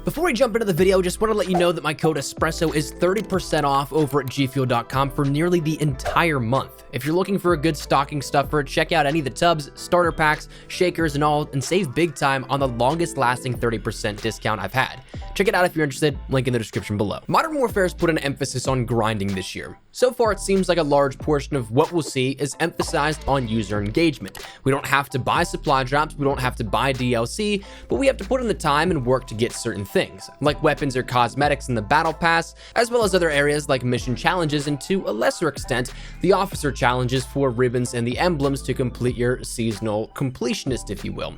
Before we jump into the video, just want to let you know that my code ESPRESSO is 30% off over at gfuel.com for nearly the entire month. If you're looking for a good stocking stuffer, check out any of the tubs, starter packs, shakers, and all, and save big time on the longest lasting 30% discount I've had. Check it out if you're interested, link in the description below. Modern Warfare has put an emphasis on grinding this year. So far, it seems like a large portion of what we'll see is emphasized on user engagement. We don't have to buy supply drops, we don't have to buy DLC, but we have to put in the time and work to get certain things, like weapons or cosmetics in the battle pass, as well as other areas like mission challenges, and to a lesser extent, the officer challenges for ribbons and the emblems to complete your seasonal completionist, if you will.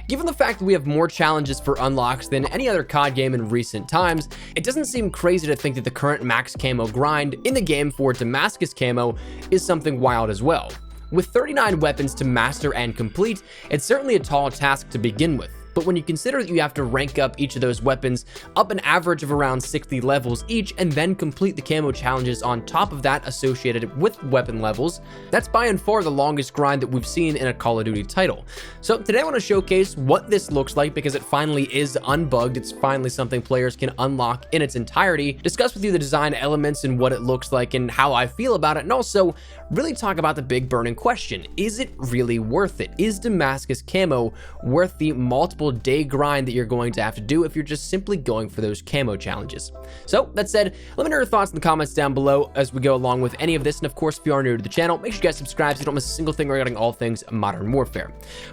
Given the fact that we have more challenges for unlocks than any other COD game in recent times, it doesn't seem crazy to think that the current max camo grind in the game for Damascus Camo is something wild as well. With 39 weapons to master and complete, it's certainly a tall task to begin with. But when you consider that you have to rank up each of those weapons up an average of around 60 levels each and then complete the camo challenges on top of that associated with weapon levels, that's by and far the longest grind that we've seen in a Call of Duty title. So today I want to showcase what this looks like because it finally is unbugged. It's finally something players can unlock in its entirety, discuss with you the design elements and what it looks like and how I feel about it, and also really talk about the big burning question. Is it really worth it? Is Damascus Camo worth the multiple day grind that you're going to have to do if you're just simply going for those camo challenges? So that said, let me know your thoughts in the comments down below as we go along with any of this. And of course, if you are new to the channel, make sure you guys subscribe so you don't miss a single thing regarding all things Modern Warfare.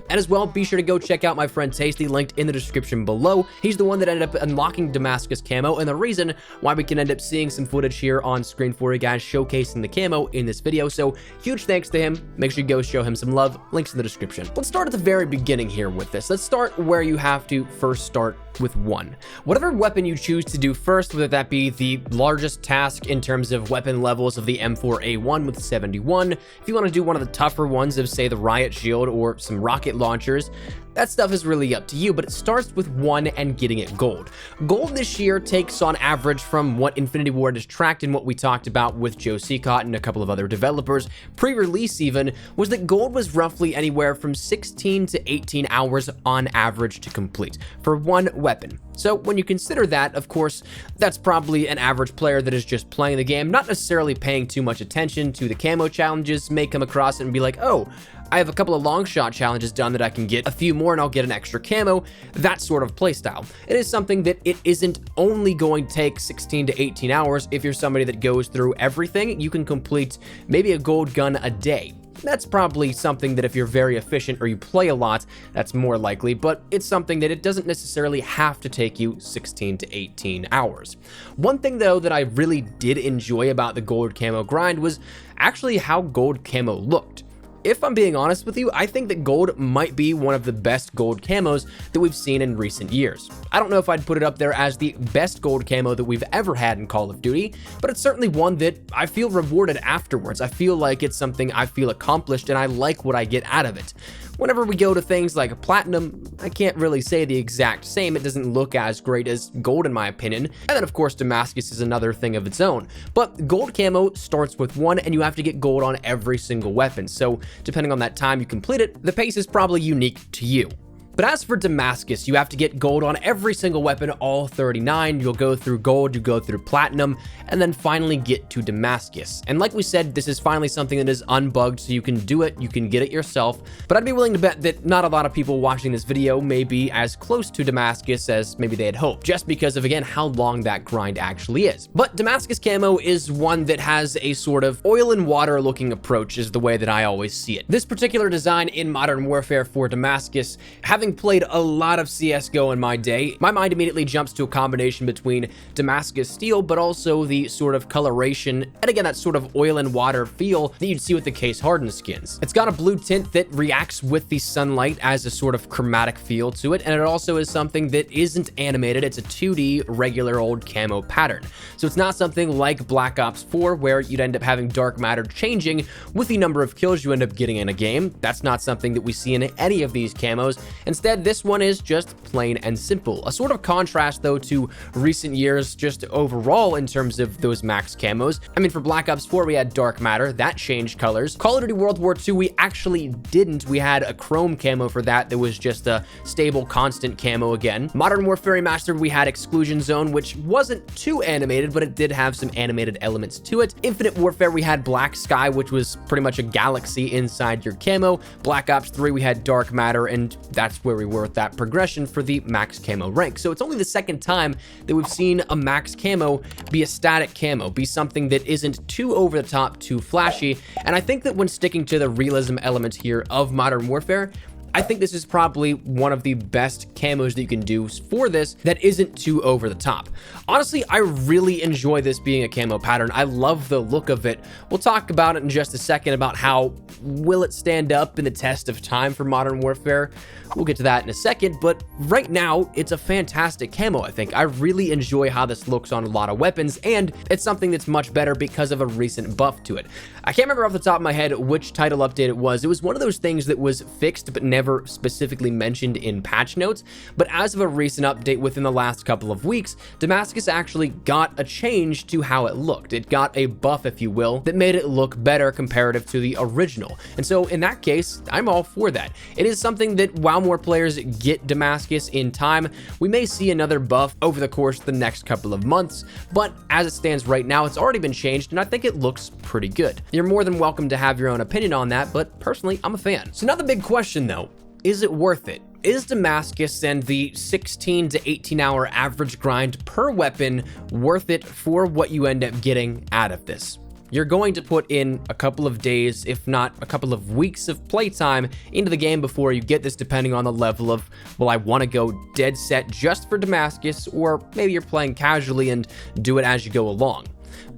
And as well, be sure to go check out my friend Tasty, linked in the description below. He's the one that ended up unlocking Damascus Camo and the reason why we can end up seeing some footage here on screen for you guys showcasing the camo in this video. So huge thanks to him. Make sure you go show him some love. Links in the description. Let's start at the very beginning here with this. Let's start where you have to first start with one. Whatever weapon you choose to do first, whether that be the largest task in terms of weapon levels of the M4A1 with 71, if you want to do one of the tougher ones of say the Riot Shield or some rocket launchers, that stuff is really up to you, but it starts with one and getting it gold. Gold this year takes on average from what Infinity Ward has tracked and what we talked about with Joe Seacott and a couple of other developers, pre-release even, was that gold was roughly anywhere from 16 to 18 hours on average to complete for one weapon. So when you consider that, of course, that's probably an average player that is just playing the game, not necessarily paying too much attention to the camo challenges, may come across it and be like, oh, I have a couple of long shot challenges done that I can get a few more and I'll get an extra camo, that sort of playstyle. It is something that it isn't only going to take 16 to 18 hours. If you're somebody that goes through everything, you can complete maybe a gold gun a day. That's probably something that if you're very efficient or you play a lot, that's more likely, but it's something that it doesn't necessarily have to take you 16 to 18 hours. One thing though that I really did enjoy about the gold camo grind was actually how gold camo looked. If I'm being honest with you, I think that gold might be one of the best gold camos that we've seen in recent years. I don't know if I'd put it up there as the best gold camo that we've ever had in Call of Duty, but it's certainly one that I feel rewarded afterwards. I feel like it's something I feel accomplished and I like what I get out of it. Whenever we go to things like platinum, I can't really say the exact same. It doesn't look as great as gold in my opinion. And then of course Damascus is another thing of its own. But gold camo starts with one and you have to get gold on every single weapon. So depending on that time you complete it, the pace is probably unique to you. But as for Damascus, you have to get gold on every single weapon, all 39. You'll go through gold, you go through platinum, and then finally get to Damascus. And like we said, this is finally something that is unbugged, so you can do it, you can get it yourself. But I'd be willing to bet that not a lot of people watching this video may be as close to Damascus as maybe they had hoped, just because of, again, how long that grind actually is. But Damascus Camo is one that has a sort of oil and water looking approach, is the way that I always see it. This particular design in Modern Warfare for Damascus, having played a lot of CSGO in my day, my mind immediately jumps to a combination between Damascus steel, but also the sort of coloration, and again, that sort of oil and water feel that you'd see with the case hardened skins. It's got a blue tint that reacts with the sunlight as a sort of chromatic feel to it, and it also is something that isn't animated. It's a 2D regular old camo pattern. So it's not something like Black Ops 4 where you'd end up having dark matter changing with the number of kills you end up getting in a game. That's not something that we see in any of these camos. Instead, this one is just plain and simple. A sort of contrast though to recent years just overall in terms of those max camos. I mean, for Black Ops 4 we had Dark Matter, that changed colors. Call of Duty World War II we actually didn't. We had a chrome camo for that was just a stable constant camo again. Modern Warfare Remastered we had Exclusion Zone, which wasn't too animated, but it did have some animated elements to it. Infinite Warfare we had Black Sky, which was pretty much a galaxy inside your camo. Black Ops 3 we had Dark Matter, and that's where we were with that progression for the max camo rank. So it's only the second time that we've seen a max camo be a static camo, be something that isn't too over the top, too flashy. And I think that when sticking to the realism element here of Modern Warfare, I think this is probably one of the best camos that you can do for this that isn't too over the top. Honestly, I really enjoy this being a camo pattern. I love the look of it. We'll talk about it in just a second about how will it stand up in the test of time for Modern Warfare. We'll get to that in a second, but right now it's a fantastic camo, I think. I really enjoy how this looks on a lot of weapons, and it's something that's much better because of a recent buff to it. I can't remember off the top of my head which title update it was. It was one of those things that was fixed but never specifically mentioned in patch notes, but as of a recent update within the last couple of weeks, Damascus actually got a change to how it looked. It got a buff, if you will, that made it look better comparative to the original. And so in that case, I'm all for that. It is something that while more players get Damascus in time, we may see another buff over the course of the next couple of months, but as it stands right now, it's already been changed and I think it looks pretty good. You're more than welcome to have your own opinion on that, but personally, I'm a fan. So now the big question though, is it worth it? Is Damascus and the 16 to 18 hour average grind per weapon worth it for what you end up getting out of this? You're going to put in a couple of days, if not a couple of weeks of playtime into the game before you get this, depending on the level of, well, I want to go dead set just for Damascus, or maybe you're playing casually and do it as you go along.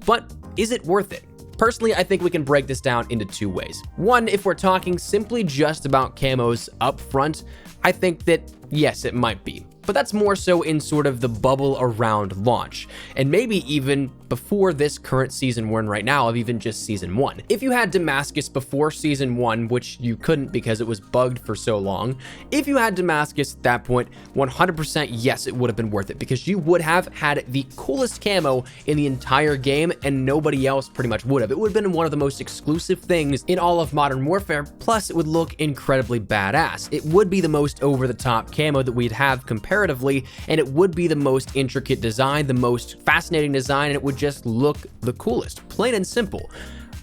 But is it worth it? Personally, I think we can break this down into two ways. One, if we're talking simply just about camos up front, I think that yes, it might be. But that's more so in sort of the bubble around launch, and maybe even before this current season we're in right now of even just season 1. If you had Damascus before season 1, which you couldn't because it was bugged for so long, if you had Damascus at that point, 100% yes, it would have been worth it because you would have had the coolest camo in the entire game and nobody else pretty much would have. It would have been one of the most exclusive things in all of Modern Warfare, plus it would look incredibly badass. It would be the most over-the-top camo that we'd have comparatively, and it would be the most intricate design, the most fascinating design, and it would just look the coolest, plain and simple.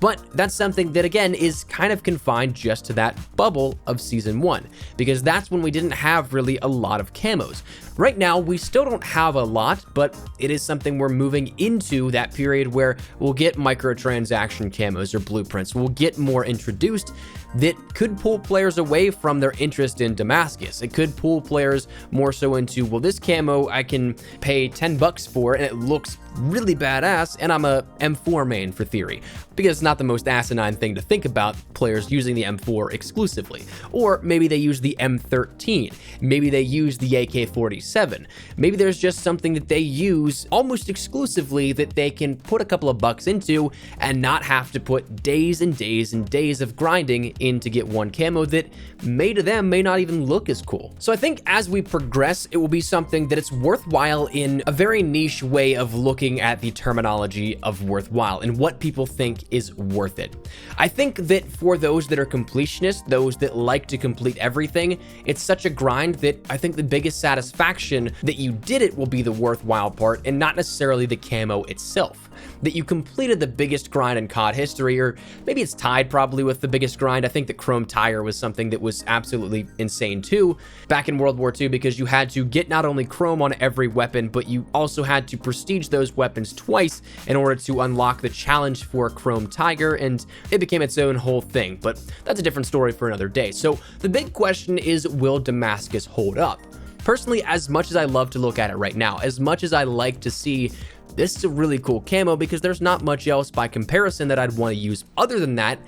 But that's something that, again, is kind of confined just to that bubble of Season 1, because that's when we didn't have really a lot of camos. Right now, we still don't have a lot, but it is something we're moving into that period where we'll get microtransaction camos or blueprints. We'll get more introduced that could pull players away from their interest in Damascus. It could pull players more so into, well, this camo I can pay $10 for and it looks really badass, and I'm a M4 main for theory, because it's not the most asinine thing to think about players using the M4 exclusively. Or maybe they use the M13, maybe they use the AK-47, maybe there's just something that they use almost exclusively that they can put a couple of bucks into and not have to put days and days and days of grinding in to get one camo that may to them may not even look as cool. So I think as we progress, it will be something that it's worthwhile in a very niche way of looking at the terminology of worthwhile and what people think is worth it. I think that for those that are completionists, those that like to complete everything, it's such a grind that I think the biggest satisfaction that you did it will be the worthwhile part and not necessarily the camo itself. That you completed the biggest grind in COD history, or maybe it's tied probably with the biggest grind. I think the Chrome Tire was something that was absolutely insane too back in World War II, because you had to get not only Chrome on every weapon, but you also had to prestige those weapons twice in order to unlock the challenge for Chrome Tiger, and it became its own whole thing, but that's a different story for another day. So the big question is, will Damascus hold up? Personally, as much as I love to look at it right now, as much as I like to see this is a really cool camo because there's not much else by comparison that I'd want to use other than that,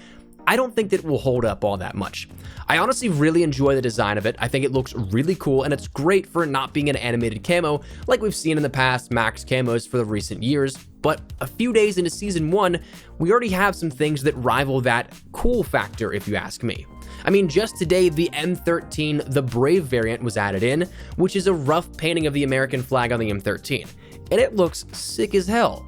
I don't think that it will hold up all that much. I honestly really enjoy the design of it. I think it looks really cool, and it's great for not being an animated camo like we've seen in the past max camos for the recent years. but a few days into Season 1, we already have some things that rival that cool factor, if you ask me. I mean, just today, the M13, the Brave variant, was added in, which is a rough painting of the American flag on the M13, and it looks sick as hell.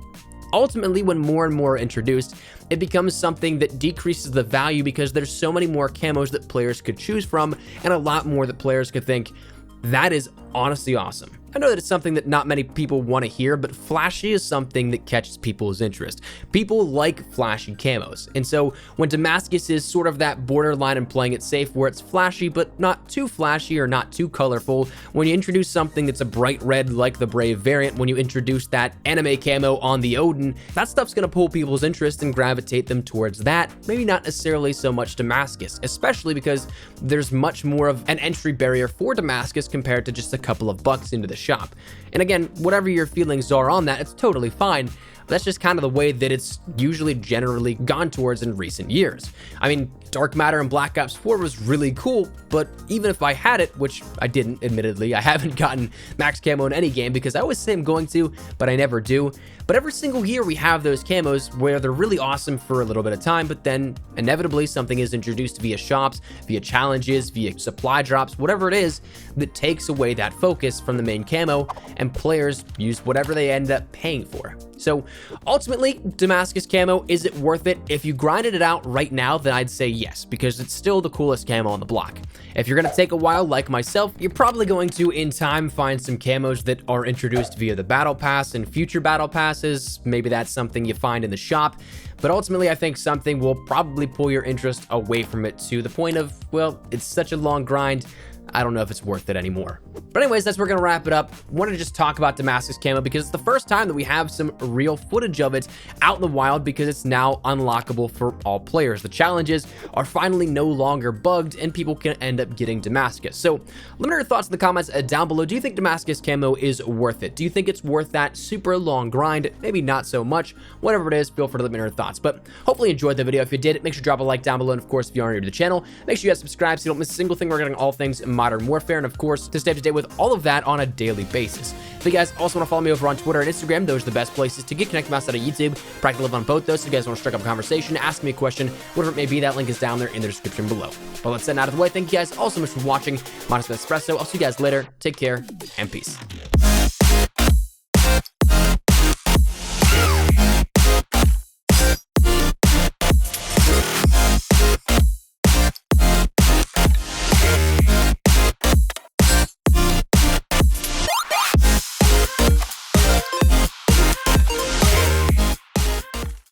Ultimately, when more and more are introduced, it becomes something that decreases the value because there's so many more camos that players could choose from, and a lot more that players could think, that is honestly awesome. I know that it's something that not many people want to hear, but flashy is something that catches people's interest. People like flashy camos, and so when Damascus is sort of that borderline and playing it safe where it's flashy but not too flashy or not too colorful, when you introduce something that's a bright red like the Brave variant, when you introduce that anime camo on the Odin, that stuff's going to pull people's interest and gravitate them towards that, maybe not necessarily so much Damascus, especially because there's much more of an entry barrier for Damascus compared to just a couple of bucks into the shop. And again, whatever your feelings are on that, it's totally fine. That's just kind of the way that it's usually generally gone towards in recent years. I mean, Dark Matter and Black Ops 4 was really cool, but even if I had it, which I didn't, admittedly, I haven't gotten max camo in any game because I always say I'm going to, but I never do. But every single year we have those camos where they're really awesome for a little bit of time, but then inevitably something is introduced via shops, via challenges, via supply drops, whatever it is that takes away that focus from the main camo, and players use whatever they end up paying for. So ultimately, Damascus Camo, is it worth it? If you grinded it out right now, then I'd say yes, because it's still the coolest camo on the block. If you're going to take a while, like myself, you're probably going to, in time, find some camos that are introduced via the Battle Pass and future Battle Passes. Maybe that's something you find in the shop. But ultimately, I think something will probably pull your interest away from it to the point of, well, it's such a long grind, I don't know if it's worth it anymore. But anyways, that's where we're going to wrap it up. Wanted to just talk about Damascus Camo because it's the first time that we have some real footage of it out in the wild because it's now unlockable for all players. The challenges are finally no longer bugged and people can end up getting Damascus. So let me know your thoughts in the comments down below. Do you think Damascus Camo is worth it? Do you think it's worth that super long grind? Maybe not so much. Whatever it is, feel free to let me know your thoughts. But hopefully you enjoyed the video. If you did, make sure to drop a like down below. And of course, if you are new to the channel, make sure you guys subscribe so you don't miss a single thing regarding all things Modern Warfare, and of course to stay up to date with all of that on a daily basis. If you guys also want to follow me over on Twitter and Instagram, those are the best places to get connected outside of YouTube. Practically live on both those. So if you guys want to strike up a conversation, ask me a question, whatever it may be, that link is down there in the description below. But let's send out of the way. Thank you guys all so much for watching. Damascus Espresso. I'll see you guys later. Take care and peace.